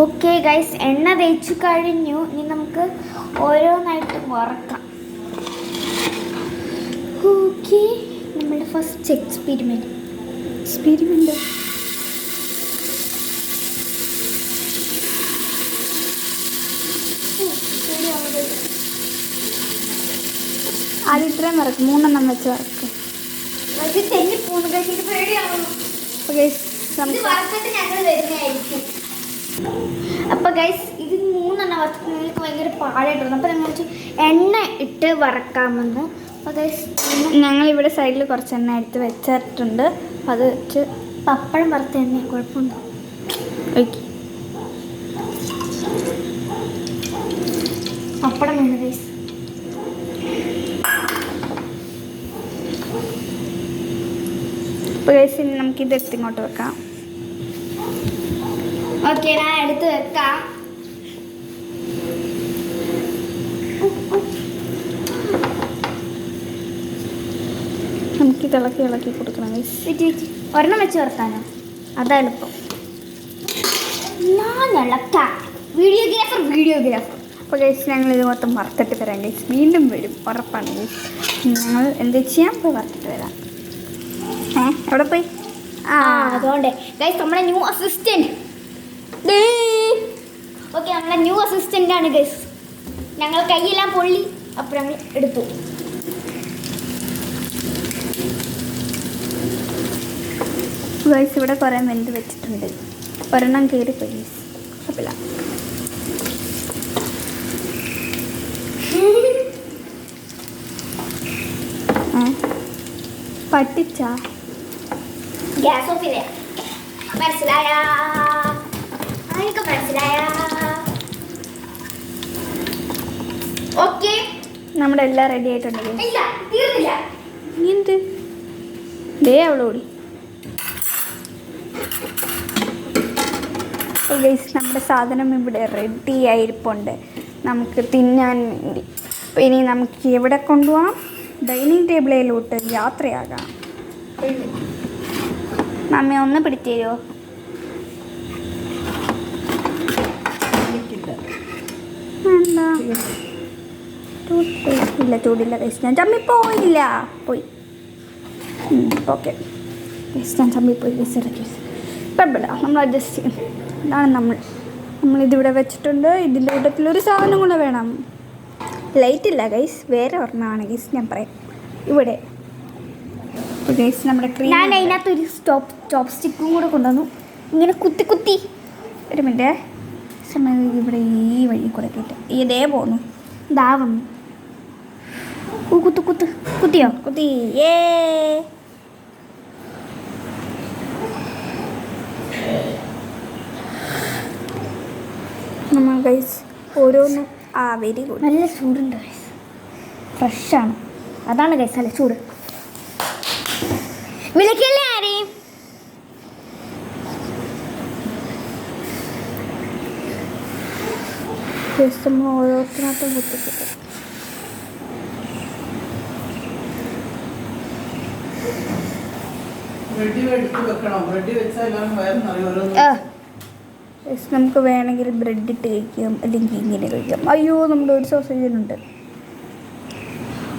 Okay guys, എണ്ണ തേച്ചു കഴിഞ്ഞു. ഇനി നമുക്ക് ഓരോന്നായിട്ട് വറക്കാം. ഓക്കെ, നമ്മുടെ ഫസ്റ്റ് എക്സ്പെരിമെൻറ്റ് അത് ഇത്രയും വറക്കും, 3 വെച്ച് വറക്കും. അപ്പോൾ ഗൈസ് ഇത് 3 വറുക്കുന്നതിലേക്ക് ഭയങ്കര പാടായിട്ടുണ്ട്. അപ്പോൾ ഞങ്ങൾ വെച്ച് എണ്ണ ഇട്ട് വറക്കാമെന്ന്. അപ്പോൾ ഗൈസ് ഞങ്ങളിവിടെ സൈഡിൽ കുറച്ച് എണ്ണ എടുത്ത് വെച്ചിട്ടുണ്ട്. അത് വെച്ച് പപ്പടം വറുത്ത എണ്ണ കുഴപ്പമുണ്ടോ? ഓക്കെ, പപ്പടം വേണം ഗൈസ്. അപ്പോൾ ഗൈസ് ഇനി നമുക്കിത് എടുത്ത് ഇങ്ങോട്ട് വെക്കാം. ഓക്കെ, ഞാൻ എടുത്ത് വെക്കാം. നമുക്ക് ഇളക്കി കൊടുക്കണം ഗൈസ്. ഒരെണ്ണം വെച്ച് വറുത്താനോ? അതാ എളുപ്പം. ഞാൻ ഇളക്കാം. വീഡിയോഗ്രാഫർ. അപ്പോൾ ഗൈസ് ഞങ്ങൾ ഇത് മൊത്തം വറുത്തിട്ട് തരാം ഗൈസ്. വീണ്ടും വരും, ഉറപ്പാണ് ഗൈസ്. ഞങ്ങൾ എന്ത് ചെയ്യാം, ഇപ്പോൾ വറുത്തിട്ട് വരാം. എവിടെ പോയി? അതുകൊണ്ട് ഗൈസ് നമ്മുടെ ന്യൂ അസിസ്റ്റന്റ്. ഓക്കെ, നമ്മളെ ന്യൂ അസിസ്റ്റന്റ് ആണ് ഗൈസ്. ഞങ്ങൾ കൈയെല്ലാം പൊള്ളി, അപ്പോൾ ഞങ്ങൾ എടുത്തു. ഗൈസ് ഇവിടെ കുറേ വെന്ത് വെച്ചിട്ടുണ്ട്. ഒരെണ്ണം കയറിപ്പോയി ഗൈസ്. കുഴപ്പമില്ല. പട്ടിച്ചാ ഗ്യാസ് ഓഫ് ചെയ്തേ. മനസ്സിലായ? ഓക്കെ, നമ്മുടെ എല്ലാം റെഡി ആയിട്ടുണ്ട് ഗൈസ്. ഇല്ല, തീർന്നില്ല. എന്ത് ദേ അവളെ ഓടി. ഗൈസ് നമ്മുടെ സാധനം ഇവിടെ റെഡി ആയിരിപ്പുണ്ട് നമുക്ക് തിന്നാൻ വേണ്ടി. അപ്പോൾ ഇനി നമുക്ക് എവിടെ കൊണ്ടുപോകാം? ഡൈനിങ് ടേബിളിലോട്ട് യാത്രയാകാം. മമ്മി ഒന്ന് പിടിച്ചു തരുമോ? എന്താ ഇല്ല, ചൂടില്ല ഗൈസ്. ഞാൻ ചമ്മിപ്പോയില്ല, പോയി. ഓക്കെ ഗൈസ്, ഞാൻ ചമ്മിപ്പോയി ഗൈസ്. ഇറക്കി കുഴപ്പമില്ല, നമ്മൾ അഡ്ജസ്റ്റ് ചെയ്യും. ഇതാണ് നമ്മളിതിവിടെ വെച്ചിട്ടുണ്ട്. ഇതിൻ്റെ കൂട്ടത്തിലൊരു സാധനം കൂടെ വേണം. ലൈറ്റ് ഇല്ല ഗൈസ്, വേറെ ഒരെണ്ണമാണ് ഗൈസ്, ഞാൻ പറയാം. ഇവിടെ ഗൈസ് നമ്മുടെ ഞാൻ അതിനകത്തൊരു സ്റ്റോപ്പ് സ്റ്റിക്കും കൂടെ കൊണ്ടുവന്നു. ഇങ്ങനെ കുത്തി ഒരു മിനിറ്റ് സമയം. ഇവിടെ ഈ വഴി കൂടെ കേട്ട് ഇതേ പോന്നു. ഇതാ വന്നു. കുത്തിയോ? കുത്തി. നമ്മൾ ഗൈസ് ഓരോന്നും വെരി ഗുഡ്. നല്ല ചൂടുണ്ട് ഗൈസ്, ഫ്രഷാണ്. അതാണ് ഗൈസ് നല്ല ചൂട്. വിളിക്കല്ലേ ആരെയും. നമ്മൾ ഓരോരുത്തരത്തും കുത്തിക്കിട്ടും. നമുക്ക് വേണമെങ്കിൽ ബ്രെഡ് ഇട്ട് കഴിക്കാം, അല്ലെങ്കിൽ ഇങ്ങനെ കഴിക്കാം. അയ്യോ, നമ്മുടെ ഒരു സോസേജിനുണ്ട്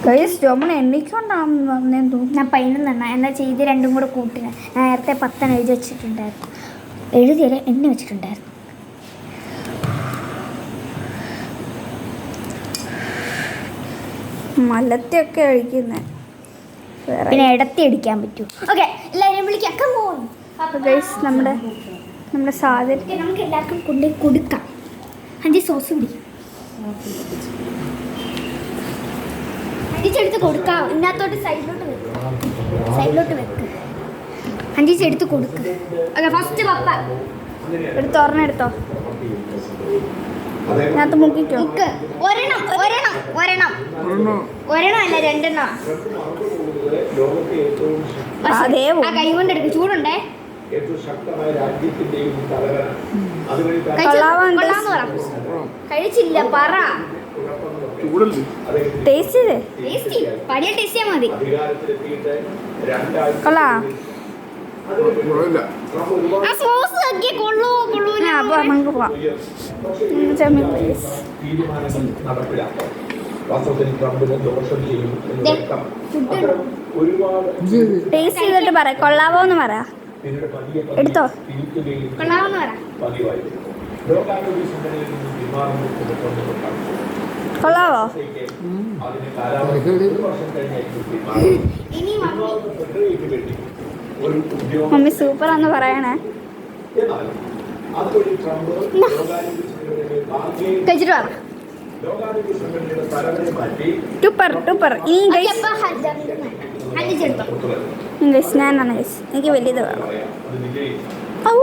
ഗൈസ്. ജോമൺ എണ്ണിക്കൊണ്ടാണെന്ന് പറഞ്ഞെന്ന് തോന്നുന്നു. ഞാൻ 11 എന്നാ ചെയ്ത് 2 കൂടെ കൂട്ടിന്. ഞാൻ നേരത്തെ 10 എഴുതി വെച്ചിട്ടുണ്ടായിരുന്നു. എഴുതിയല്ലേ, എണ്ണി വെച്ചിട്ടുണ്ടായിരുന്നു. മലത്തൊക്കെ കഴിക്കുന്നത് പിന്നെ ഇടത്തി അടിക്കാൻ പറ്റും. ഓക്കെ, എല്ലാവരും വിളിക്കാം. ഗൈസ് നമ്മുടെ സാധനം നമുക്ക് എല്ലാവർക്കും കൊണ്ടുപോയി കൊടുക്കാം. 5 സോസ് പിടിക്കും, അഞ്ചിച്ചെടുത്ത് കൊടുക്കാം. ഇതിനകത്തോട്ട് സൈഡിലോട്ട് വെക്ക്. 5 എടുത്ത് കൊടുക്കുക. ഓക്കെ, ഫസ്റ്റ് പപ്പ എടുത്തോ, ഒരെണ്ണം ഇതിനകത്ത് മുക്കിക്കോ. ഒരെണ്ണം അല്ല 2 എണ്ണം. കൈ കൊണ്ട് എടുക്കും, ചൂടുണ്ടേ. കഴിച്ചില്ല, പറ. ടേസ്റ്റ് പടിയ ടേസ്റ്റിയാ മതി. കൊള്ളാ. ആ സോസ് ആക്കിയ കൊള്ളൂ കൊള്ളൂല. ആ പോവാം നമുക്ക് പോവാം ചമ്മി പ്ലീസ് ടേസ്റ്റ് ചെയ്തിട്ട് പറ കൊള്ളാവോ എന്ന് പറ എടുത്തോ കൊള്ളാമെന്ന് പറ. കൊള്ളാവോ ഇനി മമ്മി സൂപ്പറാന്ന് പറയണേ കഴിച്ചിട്ട് പറ ടൂപ്പർ ടൂപ്പർ ഇനി ഗൈസ് ഗൈസ് ഞാനാണ് ഗൈസ് എനിക്ക് വലിയത് വേണം ഔ.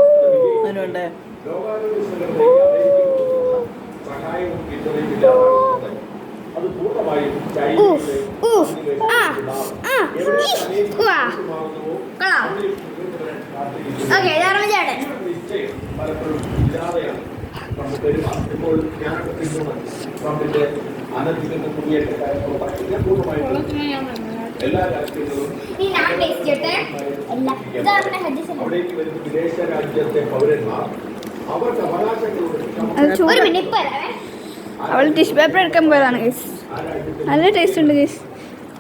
ഒരു മിനിറ്റ് ഇപ്പൊ വരാവേ. അവൾ ടിഷ്യൂ പേപ്പർ എടുക്കാൻ പോയതാണ് ഗൈസ് നല്ല ടേസ്റ്റ് ഉണ്ട് ഗൈസ്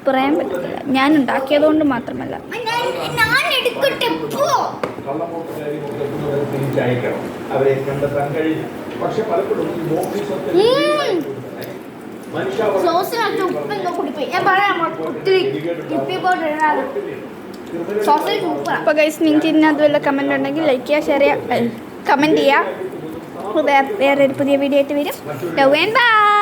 പറയാൻ പറ്റില്ല ഞാൻ ഉണ്ടാക്കിയത് കൊണ്ട് മാത്രമല്ല ഞാൻ എടുക്കട്ടെ പോ. അവരെ കണ്ടെത്താൻ കഴിയും. പക്ഷെ പലപ്പോഴും സോസിനകത്ത് ഉപ്പെന്തോ കൂടിപ്പോയി. ഞാൻ പറയാം ഒത്തിരി കിപ്പി പൗഡർ ഇടാതെ സോസിൽ സൂപ്പറാണ്. അപ്പോൾ ഗൈസ് നിങ്ങൾക്ക് ഇതിനകത്ത് വല്ല കമൻറ്റ് ഉണ്ടെങ്കിൽ ലൈക്ക് ചെയ്യുക ഷെയർ ചെയ്യുക കമൻറ്റ് ചെയ്യുക വേറൊരു പുതിയ വീഡിയോ ആയിട്ട് വരും. Love and by.